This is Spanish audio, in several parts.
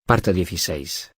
Parte 16.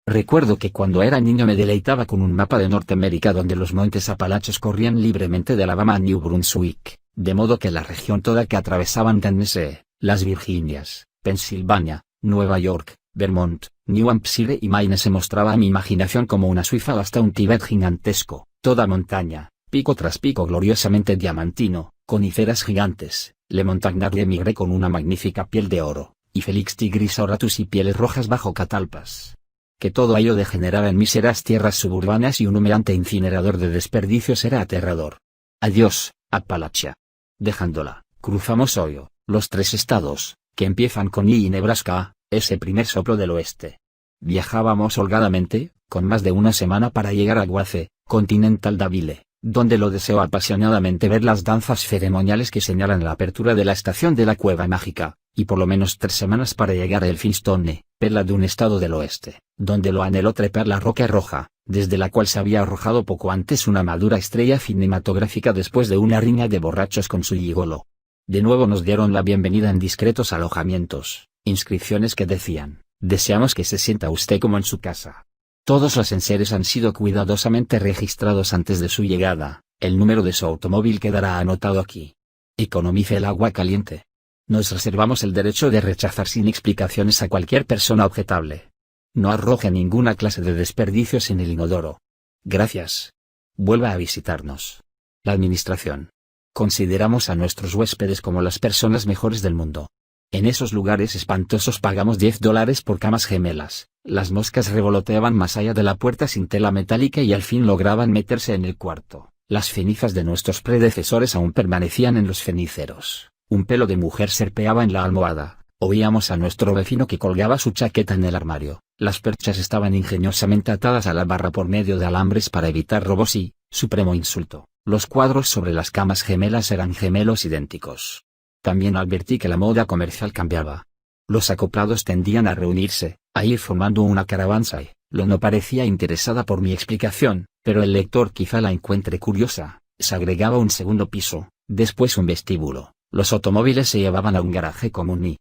Recuerdo que cuando era niño me deleitaba con un mapa de Norteamérica donde los montes Apalaches corrían libremente de Alabama a New Brunswick, de modo que la región toda que atravesaban Tennessee, las Virginias, Pensilvania, Nueva York, Vermont, New Hampshire y Maine se mostraba a mi imaginación como una suiza hasta un Tíbet gigantesco, toda montaña, pico tras pico gloriosamente diamantino, coníferas gigantes, Le Montagnard emigré con una magnífica piel de oro, y Félix Tigris auratus y pieles rojas bajo catalpas. Que todo ello degenerara en míseras tierras suburbanas y un humeante incinerador de desperdicios era aterrador. Adiós, Appalachia. Dejándola, cruzamos Ohio, los 3 estados, que empiezan con I y Nebraska, ese primer soplo del oeste. Viajábamos holgadamente, con más de una semana para llegar a Guace, Continental Davile, donde lo deseo apasionadamente ver las danzas ceremoniales que señalan la apertura de la estación de la Cueva Mágica, y por lo menos 3 semanas para llegar a Elphinstone, perla de un estado del oeste, donde lo anheló trepar la Roca Roja, desde la cual se había arrojado poco antes una madura estrella cinematográfica después de una riña de borrachos con su gigolo. De nuevo nos dieron la bienvenida en discretos alojamientos, inscripciones que decían: deseamos que se sienta usted como en su casa. Todos los enseres han sido cuidadosamente registrados antes de su llegada, el número de su automóvil quedará anotado aquí. Economice el agua caliente. Nos reservamos el derecho de rechazar sin explicaciones a cualquier persona objetable. No arroje ninguna clase de desperdicios en el inodoro. Gracias. Vuelva a visitarnos. La Administración. Consideramos a nuestros huéspedes como las personas mejores del mundo. En esos lugares espantosos pagamos $10 por camas gemelas, las moscas revoloteaban más allá de la puerta sin tela metálica y al fin lograban meterse en el cuarto. Las cenizas de nuestros predecesores aún permanecían en los ceniceros. Un pelo de mujer serpeaba en la almohada, oíamos a nuestro vecino que colgaba su chaqueta en el armario, las perchas estaban ingeniosamente atadas a la barra por medio de alambres para evitar robos y, supremo insulto, los cuadros sobre las camas gemelas eran gemelos idénticos. También advertí que la moda comercial cambiaba. Los acoplados tendían a reunirse, a ir formando una caravanserai. Lo no parecía interesada por mi explicación, pero el lector quizá la encuentre curiosa. Se agregaba un segundo piso, después un vestíbulo. Los automóviles se llevaban a un garaje común y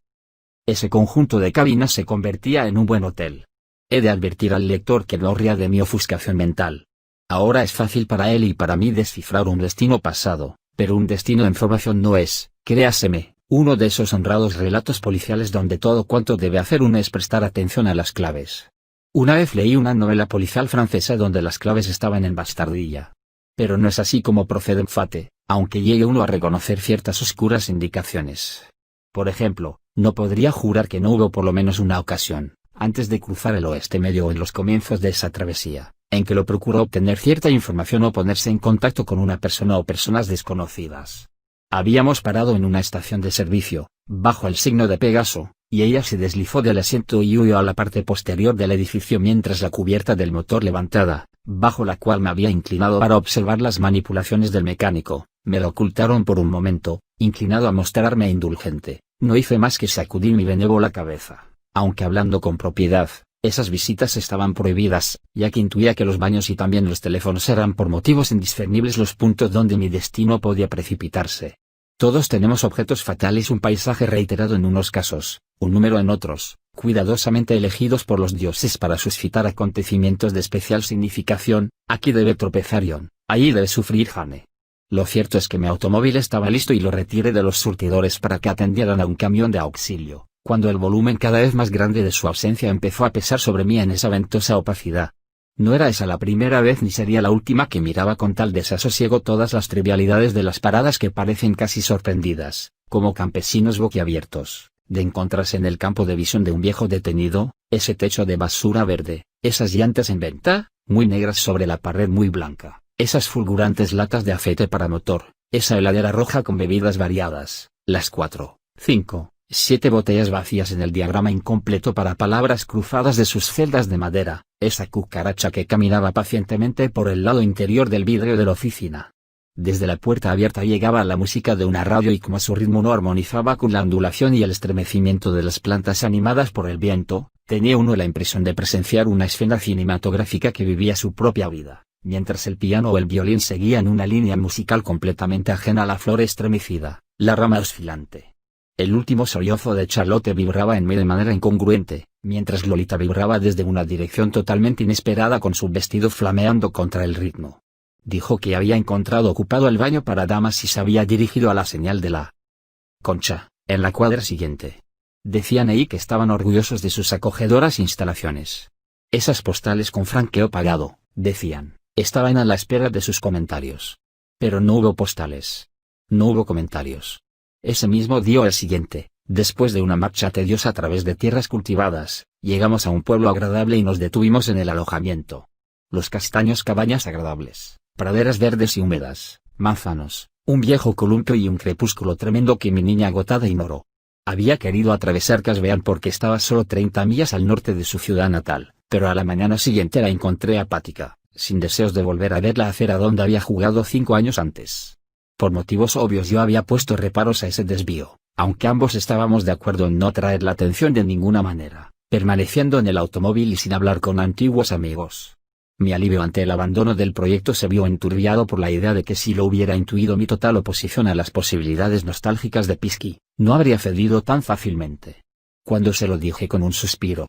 ese conjunto de cabinas se convertía en un buen hotel. He de advertir al lector que no ría de mi ofuscación mental. Ahora es fácil para él y para mí descifrar un destino pasado, pero un destino en formación no es, créaseme, uno de esos honrados relatos policiales donde todo cuanto debe hacer uno es prestar atención a las claves. Una vez leí una novela policial francesa donde las claves estaban en bastardilla. Pero no es así como procede en Fate, aunque llegue uno a reconocer ciertas oscuras indicaciones. Por ejemplo, no podría jurar que no hubo por lo menos una ocasión, antes de cruzar el oeste medio o en los comienzos de esa travesía, en que lo procuró obtener cierta información o ponerse en contacto con una persona o personas desconocidas. Habíamos parado en una estación de servicio, bajo el signo de Pegaso, y ella se deslizó del asiento y huyó a la parte posterior del edificio mientras la cubierta del motor levantada, bajo la cual me había inclinado para observar las manipulaciones del mecánico, me lo ocultaron por un momento. Inclinado a mostrarme indulgente, no hice más que sacudir mi benévola cabeza, aunque hablando con propiedad, esas visitas estaban prohibidas, ya que intuía que los baños y también los teléfonos eran por motivos indiscernibles los puntos donde mi destino podía precipitarse. Todos tenemos objetos fatales, un paisaje reiterado en unos casos, un número en otros, cuidadosamente elegidos por los dioses para suscitar acontecimientos de especial significación. Aquí debe tropezar John, allí debe sufrir Jane. Lo cierto es que mi automóvil estaba listo y lo retiré de los surtidores para que atendieran a un camión de auxilio, cuando el volumen cada vez más grande de su ausencia empezó a pesar sobre mí en esa ventosa opacidad. No era esa la primera vez ni sería la última que miraba con tal desasosiego todas las trivialidades de las paradas que parecen casi sorprendidas, como campesinos boquiabiertos, de encontrarse en el campo de visión de un viejo detenido, ese techo de basura verde, esas llantas en venta, muy negras sobre la pared muy blanca. Esas fulgurantes latas de aceite para motor, esa heladera roja con bebidas variadas, las 4, 5, 7 botellas vacías en el diagrama incompleto para palabras cruzadas de sus celdas de madera, esa cucaracha que caminaba pacientemente por el lado interior del vidrio de la oficina. Desde la puerta abierta llegaba la música de una radio y como su ritmo no armonizaba con la ondulación y el estremecimiento de las plantas animadas por el viento, tenía uno la impresión de presenciar una escena cinematográfica que vivía su propia vida. Mientras el piano o el violín seguían una línea musical completamente ajena a la flor estremecida, la rama oscilante. El último sollozo de Charlotte vibraba en mí de manera incongruente, mientras Lolita vibraba desde una dirección totalmente inesperada con su vestido flameando contra el ritmo. Dijo que había encontrado ocupado el baño para damas y se había dirigido a la señal de la Concha, en la cuadra siguiente. Decían ahí que estaban orgullosos de sus acogedoras instalaciones. Esas postales con franqueo pagado, decían, estaban a la espera de sus comentarios. Pero no hubo postales. No hubo comentarios. Ese mismo día o el siguiente, después de una marcha tediosa a través de tierras cultivadas, llegamos a un pueblo agradable y nos detuvimos en el alojamiento. Los castaños, cabañas agradables, praderas verdes y húmedas, manzanos, un viejo columpio y un crepúsculo tremendo que mi niña agotada ignoró. Había querido atravesar Casveán porque estaba solo 30 millas al norte de su ciudad natal, pero a la mañana siguiente la encontré apática, sin deseos de volver a ver la acera donde había jugado 5 años antes. Por motivos obvios yo había puesto reparos a ese desvío, aunque ambos estábamos de acuerdo en no traer la atención de ninguna manera, permaneciendo en el automóvil y sin hablar con antiguos amigos. Mi alivio ante el abandono del proyecto se vio enturbiado por la idea de que si lo hubiera intuido mi total oposición a las posibilidades nostálgicas de Pisky, no habría cedido tan fácilmente. Cuando se lo dije con un suspiró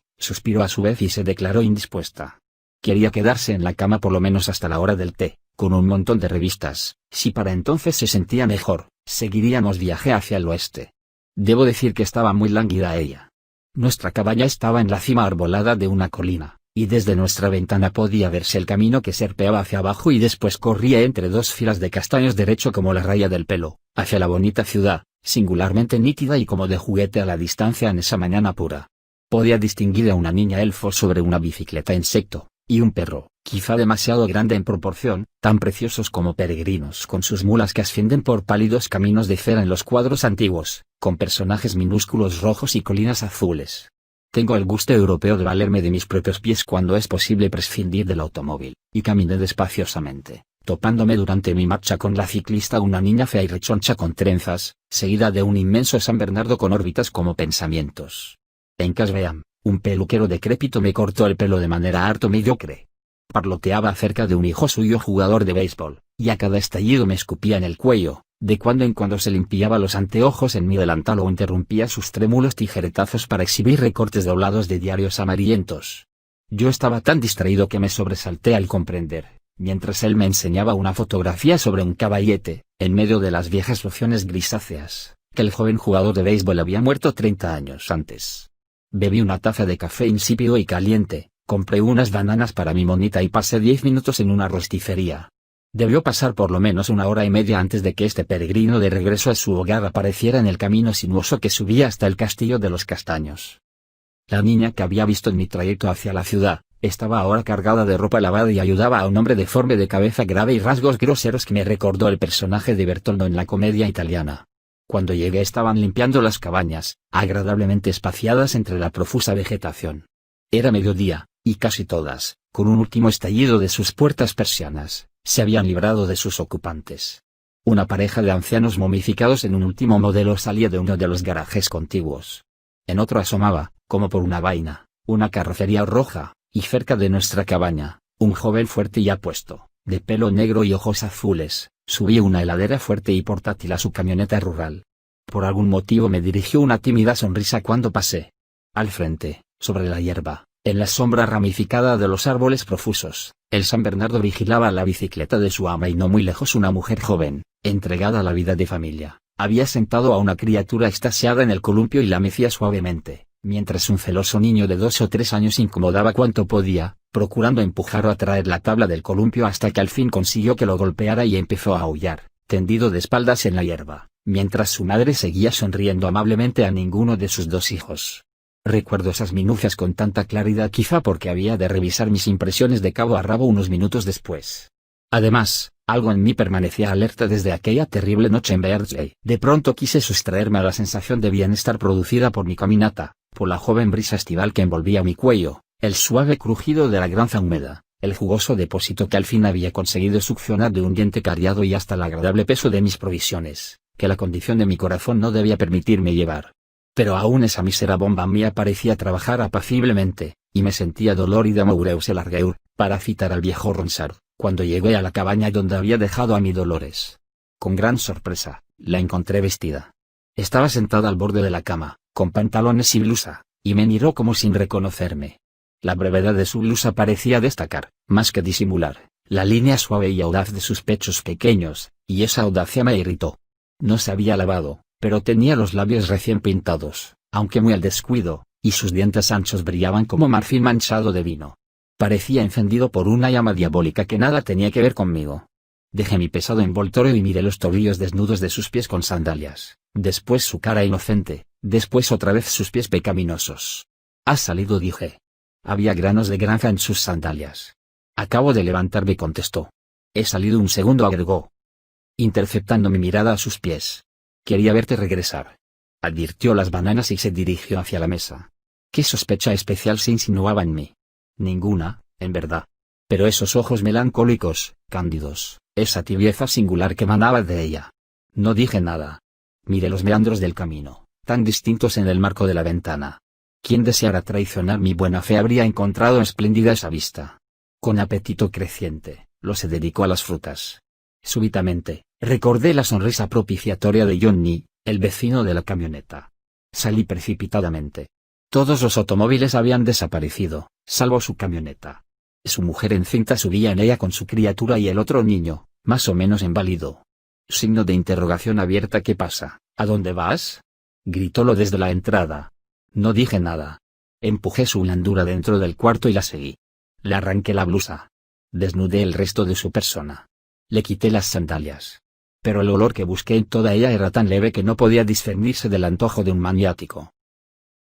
a su vez y se declaró indispuesta. Quería quedarse en la cama por lo menos hasta la hora del té, con un montón de revistas. Si para entonces se sentía mejor, seguiríamos viaje hacia el oeste. Debo decir que estaba muy lánguida ella. Nuestra cabaña estaba en la cima arbolada de una colina, y desde nuestra ventana podía verse el camino que serpeaba hacia abajo y después corría entre dos filas de castaños derecho como la raya del pelo, hacia la bonita ciudad, singularmente nítida y como de juguete a la distancia en esa mañana pura. Podía distinguir a una niña elfo sobre una bicicleta insecto, y un perro, quizá demasiado grande en proporción, tan preciosos como peregrinos con sus mulas que ascienden por pálidos caminos de cera en los cuadros antiguos, con personajes minúsculos rojos y colinas azules. Tengo el gusto europeo de valerme de mis propios pies cuando es posible prescindir del automóvil, y caminé despaciosamente, topándome durante mi marcha con la ciclista una niña fea y rechoncha con trenzas, seguida de un inmenso San Bernardo con órbitas como pensamientos. En Casveán, un peluquero decrépito me cortó el pelo de manera harto mediocre. Parloteaba acerca de un hijo suyo jugador de béisbol, y a cada estallido me escupía en el cuello. De cuando en cuando se limpiaba los anteojos en mi delantal o interrumpía sus trémulos tijeretazos para exhibir recortes doblados de diarios amarillentos. Yo estaba tan distraído que me sobresalté al comprender, mientras él me enseñaba una fotografía sobre un caballete, en medio de las viejas lociones grisáceas, que el joven jugador de béisbol había muerto 30 años antes. Bebí una taza de café insípido y caliente, compré unas bananas para mi monita y pasé 10 minutos en una rosticería. Debió pasar por lo menos 1 hora y media antes de que este peregrino de regreso a su hogar apareciera en el camino sinuoso que subía hasta el castillo de los castaños. La niña que había visto en mi trayecto hacia la ciudad, estaba ahora cargada de ropa lavada y ayudaba a un hombre deforme de cabeza grave y rasgos groseros que me recordó el personaje de Bertoldo en la comedia italiana. Cuando llegué estaban limpiando las cabañas, agradablemente espaciadas entre la profusa vegetación. Era mediodía, y casi todas, con un último estallido de sus puertas persianas, se habían librado de sus ocupantes. Una pareja de ancianos momificados en un último modelo salía de uno de los garajes contiguos. En otro asomaba, como por una vaina, una carrocería roja, y cerca de nuestra cabaña, un joven fuerte y apuesto, de pelo negro y ojos azules, subía una heladera fuerte y portátil a su camioneta rural. Por algún motivo me dirigió una tímida sonrisa cuando pasé. Al frente, sobre la hierba, en la sombra ramificada de los árboles profusos, el San Bernardo vigilaba la bicicleta de su ama y no muy lejos una mujer joven, entregada a la vida de familia, había sentado a una criatura extasiada en el columpio y la mecía suavemente, mientras un celoso niño de 2 o 3 años incomodaba cuanto podía, procurando empujar o atraer la tabla del columpio hasta que al fin consiguió que lo golpeara y empezó a aullar, tendido de espaldas en la hierba, mientras su madre seguía sonriendo amablemente a ninguno de sus 2 hijos. Recuerdo esas minucias con tanta claridad quizá porque había de revisar mis impresiones de cabo a rabo unos minutos después. Además, algo en mí permanecía alerta desde aquella terrible noche en Beardsley. De pronto quise sustraerme a la sensación de bienestar producida por mi caminata, por la joven brisa estival que envolvía mi cuello, el suave crujido de la granza húmeda, el jugoso depósito que al fin había conseguido succionar de un diente cariado y hasta el agradable peso de mis provisiones, que la condición de mi corazón no debía permitirme llevar. Pero aún esa mísera bomba mía parecía trabajar apaciblemente, y me sentía dolor y de amoureuse el argueur, para citar al viejo Ronsard, cuando llegué a la cabaña donde había dejado a mi Dolores. Con gran sorpresa, la encontré vestida. Estaba sentada al borde de la cama, con pantalones y blusa, y me miró como sin reconocerme. La brevedad de su blusa parecía destacar, más que disimular, la línea suave y audaz de sus pechos pequeños, y esa audacia me irritó. No se había lavado, pero tenía los labios recién pintados, aunque muy al descuido, y sus dientes anchos brillaban como marfil manchado de vino. Parecía encendido por una llama diabólica que nada tenía que ver conmigo. Dejé mi pesado envoltorio y miré los tobillos desnudos de sus pies con sandalias, después su cara inocente, después otra vez sus pies pecaminosos. «¿Has salido?», dije. Había granos de granja en sus sandalias. «Acabo de levantarme», contestó. «He salido un segundo», agregó, interceptando mi mirada a sus pies. «Quería verte regresar». Advirtió las bananas y se dirigió hacia la mesa. ¿Qué sospecha especial se insinuaba en mí? Ninguna, en verdad. Pero esos ojos melancólicos, cándidos, esa tibieza singular que emanaba de ella. No dije nada. Miré los meandros del camino, tan distintos en el marco de la ventana. Quien deseara traicionar mi buena fe habría encontrado espléndida esa vista. Con apetito creciente, se dedicó a las frutas. Súbitamente, recordé la sonrisa propiciatoria de Johnny, el vecino de la camioneta. Salí precipitadamente. Todos los automóviles habían desaparecido, salvo su camioneta. Su mujer encinta subía en ella con su criatura y el otro niño, más o menos inválido. Signo de interrogación abierta. «¿Qué pasa? ¿A dónde vas?», gritólo desde la entrada. No dije nada. Empujé su blandura dentro del cuarto y la seguí. Le arranqué la blusa. Desnudé el resto de su persona. Le quité las sandalias. Pero el olor que busqué en toda ella era tan leve que no podía discernirse del antojo de un maniático.